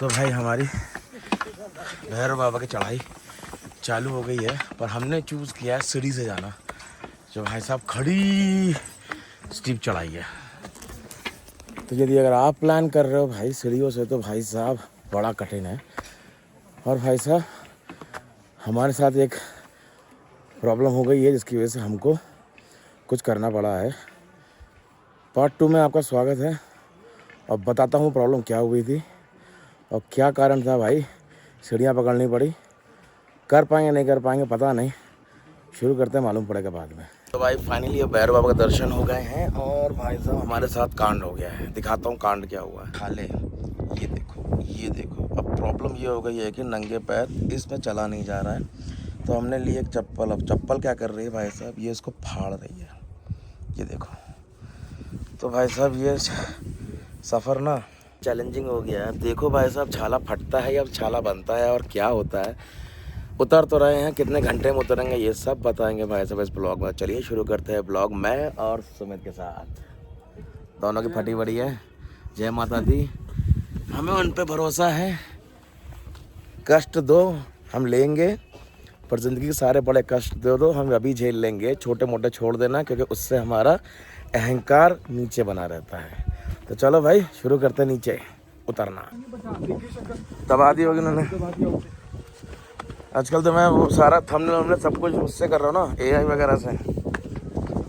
तो भाई हमारी भैरव बाबा की चढ़ाई चालू हो गई है, पर हमने चूज़ किया है सीढ़ी से जाना, जो भाई साहब खड़ी स्टीप चढ़ाई है। तो यदि अगर आप प्लान कर रहे हो भाई सीढ़ियों से, तो भाई साहब बड़ा कठिन है। और भाई साहब हमारे साथ एक प्रॉब्लम हो गई है, जिसकी वजह से हमको कुछ करना पड़ा है। पार्ट 2 में आपका स्वागत है और बताता हूँ प्रॉब्लम क्या हुई थी और क्या कारण था भाई सीढ़ियाँ पकड़नी पड़ी। कर पाएंगे नहीं कर पाएंगे पता नहीं, शुरू करते हैं, मालूम पड़ेगा बाद में। तो भाई फाइनली अब भैरव बाबा का दर्शन हो गए हैं और भाई साहब हमारे साथ कांड हो गया है। दिखाता हूँ कांड क्या हुआ है। खाले ये देखो। अब प्रॉब्लम ये हो गई है कि नंगे पैर इसमें चला नहीं जा रहा है, तो हमने ली एक चप्पल। अब चप्पल क्या कर रही है भाई साहब, ये इसको फाड़ रही है, ये देखो। तो भाई साहब ये सफ़र ना चैलेंजिंग हो गया है। देखो भाई साहब छाला फटता है या छाला बनता है और क्या होता है। उतर तो रहे हैं, कितने घंटे में उतरेंगे ये सब बताएंगे भाई साहब इस ब्लॉग में। चलिए शुरू करते हैं ब्लॉग, मैं और सुमित के साथ। दोनों की फटी बड़ी है। जय माता दी। हमें उन पे भरोसा है। कष्ट दो हम लेंगे, पर ज़िंदगी के सारे बड़े कष्ट दे दो हम अभी झेल लेंगे। छोटे मोटे छोड़ देना, क्योंकि उससे हमारा अहंकार नीचे बना रहता है। तो चलो भाई शुरू करते हैं नीचे उतरना। दबा दी होगी उन्होंने। आजकल तो मैं वो सारा थंबनेल सब कुछ उससे कर रहा हूँ ना, AI वगैरह से।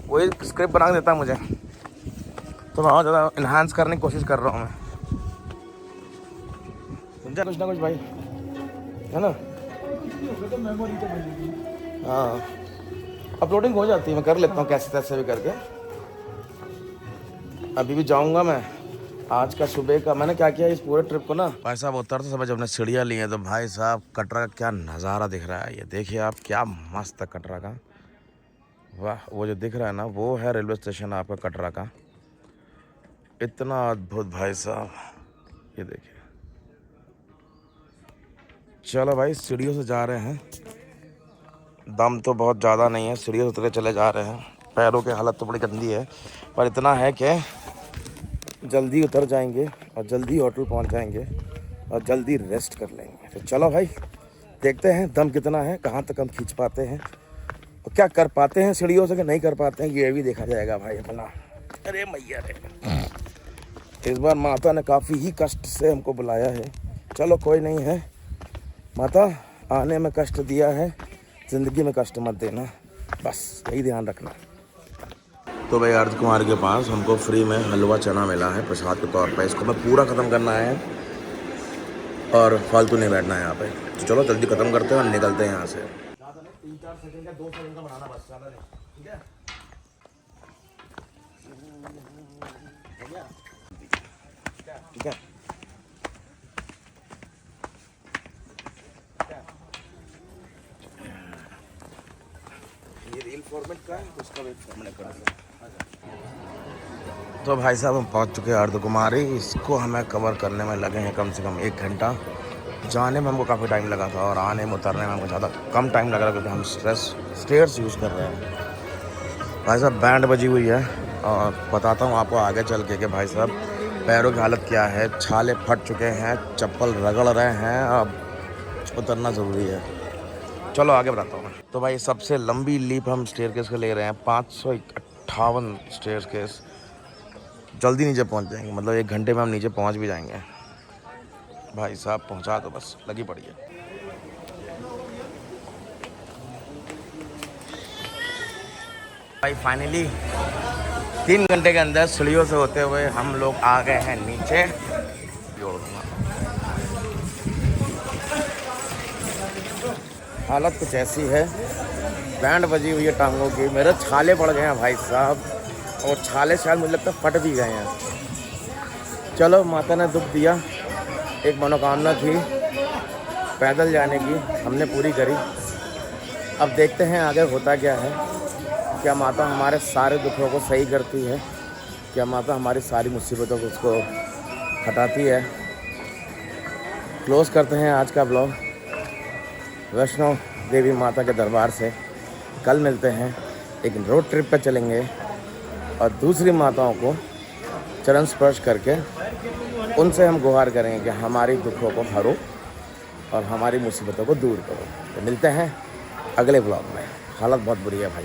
वही स्क्रिप्ट बना देता मुझे, तो मैं और ज़्यादा इन्हांस करने की कोशिश कर रहा हूँ मैं। समझा कुछ ना कुछ भाई, है ना। हाँ अपलोडिंग हो जाती है, मैं कर लेता हूँ कैसे तैसे भी करके। अभी भी जाऊँगा मैं। आज का सुबह का मैंने क्या किया इस पूरे ट्रिप को ना, भाई साहब उतरते समय जब हमने सीढ़ियाँ ली हैं, तो भाई साहब कटरा का क्या नज़ारा दिख रहा है। ये देखिए आप, क्या मस्त है कटरा का। वाह, वो जो दिख रहा है ना, वो है रेलवे स्टेशन आपका कटरा का। इतना अद्भुत भाई साहब, ये देखिए। चलो भाई सीढ़ियों से जा रहे हैं। दम तो बहुत ज़्यादा नहीं है, सीढ़ियों से उतरे चले जा रहे हैं। पैरों की हालत तो बड़ी गंदी है, पर इतना है कि जल्दी उतर जाएंगे और जल्दी होटल पहुंच जाएंगे और जल्दी रेस्ट कर लेंगे। तो चलो भाई देखते हैं दम कितना है, कहाँ तक हम खींच पाते हैं और क्या कर पाते हैं सीढ़ियों से, कि नहीं कर पाते हैं ये भी देखा जाएगा भाई अपना। अरे मैया रे, इस बार माता ने काफ़ी ही कष्ट से हमको बुलाया है। चलो कोई नहीं है, माता आने में कष्ट दिया है, ज़िंदगी में कष्ट मत देना, बस यही ध्यान रखना। तो भाई अर्ध कुमार के पास हमको फ्री में हलवा चना मिला है प्रसाद के तौर पे। इसको मैं पूरा ख़त्म करना है और फालतू नहीं बैठना है यहाँ पे। तो चलो जल्दी ख़त्म करते हैं और निकलते हैं यहाँ से। 3-4 सेकंड या 2 सेकंड का बनाना बस, ज़्यादा नहीं, ठीक है। ठीक है ये रील फॉर्मेट का है, उसका भी फॉर्मेट कर दिया। तो भाई साहब हम पहुंच चुके हैं अर्ध कुमारी। इसको हमें कवर करने में लगे हैं कम से कम 1 घंटा। जाने में हमको काफ़ी टाइम लगा था और आने में उतरने में हमको ज़्यादा कम टाइम लग रहा है, क्योंकि हम स्टेयर्स यूज़ कर रहे हैं। भाई साहब बैंड बजी हुई है और बताता हूँ आपको आगे चल के कि भाई साहब पैरों की हालत क्या है। छाले फट चुके हैं, चप्पल रगड़ रहे हैं, अब उतरना ज़रूरी है। चलो आगे बताता हूँ मैं। तो भाई सबसे लंबी लीप हम स्टेयरकेस के ले रहे हैं, 558 स्टेयरकेस। जल्दी नीचे पहुंच जाएंगे, मतलब 1 घंटे में हम नीचे पहुंच भी जाएंगे। भाई साहब पहुंचा तो बस लगी पड़ी है। भाई फाइनली 3 घंटे के अंदर सीढ़ियों से होते हुए हम लोग आ गए हैं नीचे। जोड़ दूंगा, हालत कुछ ऐसी है, बैंड बजी हुई है टांगों की। मेरे छाले पड़ गए हैं भाई साहब, और छाले शायद मुझे लगता है फट भी गए हैं। चलो माता ने दुख दिया, एक मनोकामना थी पैदल जाने की, हमने पूरी करी। अब देखते हैं आगे होता क्या है। क्या माता हमारे सारे दुखों को सही करती है, क्या माता हमारी सारी मुसीबतों को उसको हटाती है। क्लोज़ करते हैं आज का ब्लॉग वैष्णो देवी माता के दरबार से। कल मिलते हैं, एक रोड ट्रिप पे चलेंगे और दूसरी माताओं को चरण स्पर्श करके उनसे हम गुहार करेंगे कि हमारी दुखों को हरो और हमारी मुसीबतों को दूर करो। तो मिलते हैं अगले ब्लॉग में। हालत बहुत बुरी है भाई।